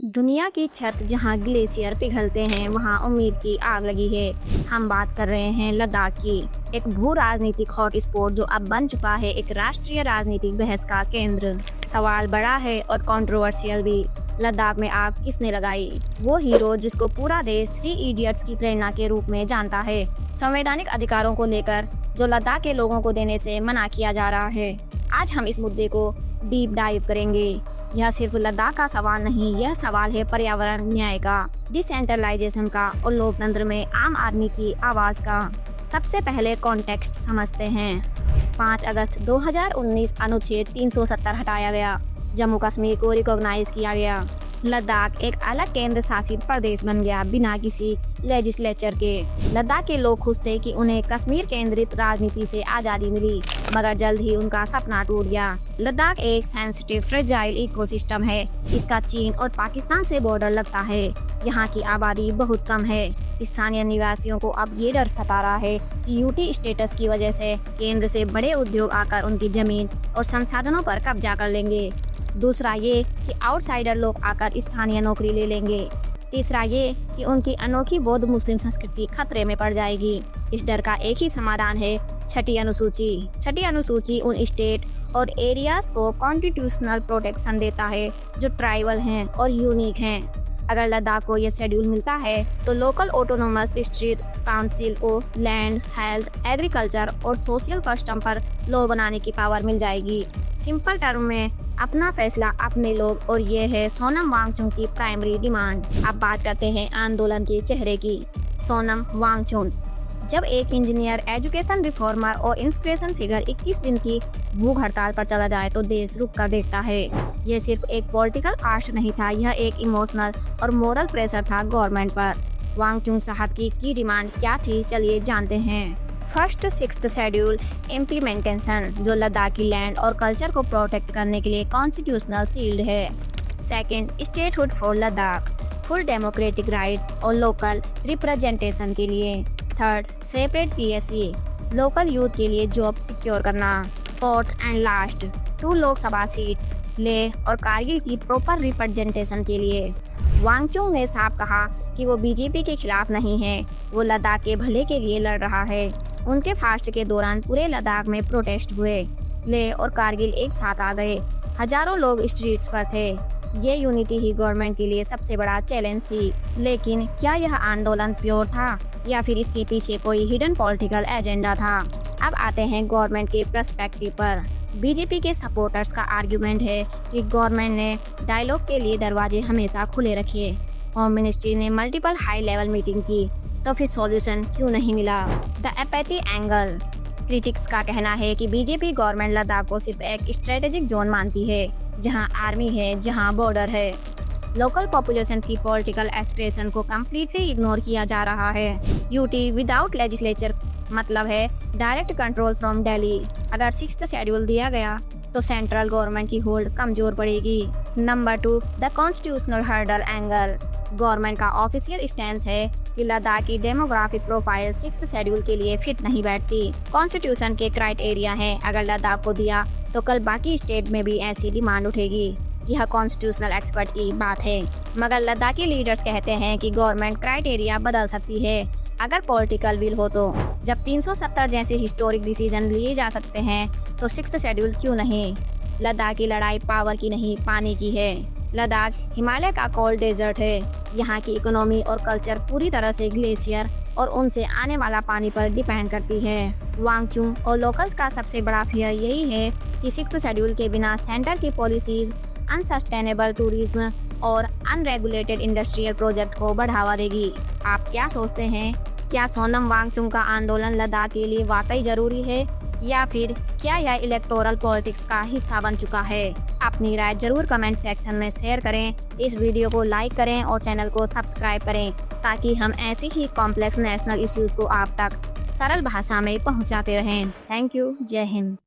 दुनिया की छत जहां ग्लेशियर पिघलते हैं वहां उम्मीद की आग लगी है। हम बात कर रहे हैं लद्दाख की, एक भू राजनीतिक हॉट स्पॉट जो अब बन चुका है एक राष्ट्रीय राजनीतिक बहस का केंद्र। सवाल बड़ा है और कंट्रोवर्शियल भी। लद्दाख में आग किसने लगाई? वो हीरो जिसको पूरा देश 3 इडियट्स की प्रेरणा के रूप में जानता है। संवैधानिक अधिकारों को लेकर जो लद्दाख के लोगों को देने से मना किया जा रहा है। आज हम इस मुद्दे को डीप डाइव करेंगे। यह सिर्फ लद्दाख का सवाल नहीं, यह सवाल है पर्यावरण न्याय का, डिसेंट्रलाइजेशन का और लोकतंत्र में आम आदमी की आवाज का। सबसे पहले कॉन्टेक्स्ट समझते हैं। 5 अगस्त 2019 अनुच्छेद 370 हटाया गया। जम्मू कश्मीर को रिकॉग्नाइज किया गया। लद्दाख एक अलग केंद्र शासित प्रदेश बन गया बिना किसी लेजिस्लेचर के। लद्दाख के लोग खुश थे कि उन्हें कश्मीर केंद्रित राजनीति से आज़ादी मिली, मगर जल्द ही उनका सपना टूट गया। लद्दाख एक सेंसिटिव फ्रेजाइल इकोसिस्टम है। इसका चीन और पाकिस्तान से बॉर्डर लगता है। यहाँ की आबादी बहुत कम है। स्थानीय निवासियों को अब ये डर सता रहा है कि यूटी स्टेटस की वजह से केंद्र से बड़े उद्योग आकर उनकी जमीन और संसाधनों पर कब्जा कर लेंगे। दूसरा ये कि आउटसाइडर लोग आकर स्थानीय नौकरी ले लेंगे। तीसरा ये कि उनकी अनोखी बौद्ध मुस्लिम संस्कृति खतरे में पड़ जाएगी। इस डर का एक ही समाधान है, छठी अनुसूची। छठी अनुसूची उन स्टेट और एरियाज को कॉन्स्टिट्यूशनल प्रोटेक्शन देता है जो ट्राइबल हैं और यूनिक हैं। अगर लद्दाख को यह शेड्यूल मिलता है तो लोकल ऑटोनोमस डिस्ट्रिक्ट काउंसिल को लैंड, हेल्थ, एग्रीकल्चर और सोशल कस्टम पर लॉ बनाने की पावर मिल जाएगी। सिंपल टर्म में अपना फैसला अपने लोग, और ये है सोनम वांगचुक की प्राइमरी डिमांड। अब बात करते हैं आंदोलन के चेहरे की। सोनम वांगचुक जब एक इंजीनियर, एजुकेशन रिफॉर्मर और इंस्पिरेशन फिगर 21 दिन की भूख हड़ताल पर चला जाए तो देश रुक कर देखता है। यह सिर्फ एक पॉलिटिकल आस्ट नहीं था, यह एक इमोशनल और मोरल प्रेशर था गवर्नमेंट पर। वांगचुक साहब की डिमांड क्या थी, चलिए जानते हैं। फर्स्ट 6th शेड्यूल इम्प्लीमेंटेशन, जो लद्दाख की लैंड और कल्चर को प्रोटेक्ट करने के लिए कॉन्स्टिट्यूशनल शील्ड है। Second, statehood for Ladakh, full democratic rights और लोकल रिप्रेजेंटेशन के लिए। Third, separate PSC, local youth के लिए जॉब सिक्योर करना। Fourth and last, 2 Lok Sabha seats, Leh और कारगिल की प्रॉपर रिप्रेजेंटेशन के लिए। वांगचुक ने साफ कहा कि वो बीजेपी के खिलाफ नहीं है, वो लद्दाख के भले के लिए लड़ रहा है। उनके फास्ट के दौरान पूरे लद्दाख में प्रोटेस्ट हुए। लेह और कारगिल एक साथ आ गए। हजारों लोग स्ट्रीट्स पर थे। ये यूनिटी ही गवर्नमेंट के लिए सबसे बड़ा चैलेंज थी। लेकिन क्या यह आंदोलन प्योर था या फिर इसके पीछे कोई हिडन पॉलिटिकल एजेंडा था? अब आते हैं गवर्नमेंट के पर्सपेक्टिव पर। बीजेपी के सपोर्टर्स का आर्गुमेंट है कि गवर्नमेंट ने डायलॉग के लिए दरवाजे हमेशा खुले रखे। होम मिनिस्ट्री ने मल्टीपल हाई लेवल मीटिंग की, तो फिर सॉल्यूशन क्यों नहीं मिला? द एपैथी एंगल, क्रिटिक्स का कहना है कि बीजेपी गवर्नमेंट लद्दाख को सिर्फ एक स्ट्रेटेजिक जोन मानती है, जहां आर्मी है, जहां बॉर्डर है। लोकल पॉपुलेशन की पॉलिटिकल एस्पिरेशन को कम्प्लीटली इग्नोर किया जा रहा है। यूटी विदाउट लेजिस्लेचर मतलब है डायरेक्ट कंट्रोल फ्रॉम दिल्ली। अगर 6th शेड्यूल दिया गया तो सेंट्रल गवर्नमेंट की होल्ड कमजोर पड़ेगी। Number 2, the constitutional hurdle angle, government का ऑफिशियल स्टैंड है कि लद्दाख की डेमोग्राफिक प्रोफाइल 6th शेड्यूल के लिए फिट नहीं बैठती। कॉन्स्टिट्यूशन के क्राइटेरिया हैं, अगर लद्दाख को दिया तो कल बाकी स्टेट में भी ऐसी डिमांड उठेगी। यह कॉन्स्टिट्यूशनल एक्सपर्ट की बात है, मगर लद्दाखी लीडर्स कहते हैं कि गवर्नमेंट क्राइटेरिया बदल सकती है अगर पॉलिटिकल विल हो तो। जब 370 जैसे हिस्टोरिक डिसीजन लिए जा सकते हैं तो 6th शेड्यूल क्यों नहीं? लद्दाख की लड़ाई पावर की नहीं, पानी की है। लद्दाख हिमालय का कोल्ड डेजर्ट है। यहाँ की इकोनॉमी और कल्चर पूरी तरह से ग्लेशियर और उनसे आने वाला पानी पर डिपेंड करती है। वांगचुक और लोकल्स का सबसे बड़ा फियर यही है कि 6th शेड्यूल के बिना सेंटर की पॉलिसीज अनसस्टेनेबल टूरिज्म और अनरेगुलेटेड इंडस्ट्रियल प्रोजेक्ट को बढ़ावा देगी। आप क्या सोचते हैं? क्या सोनम वांगचुक का आंदोलन लद्दाख के लिए वाकई जरूरी है, या फिर क्या यह इलेक्टोरल पॉलिटिक्स का हिस्सा बन चुका है? अपनी राय जरूर कमेंट सेक्शन में शेयर करें। इस वीडियो को लाइक करें और चैनल को सब्सक्राइब करें ताकि हम ऐसे ही कॉम्प्लेक्स नेशनल इश्यूज को आप तक सरल भाषा में पहुंचाते रहें। Thank you. जय हिंद।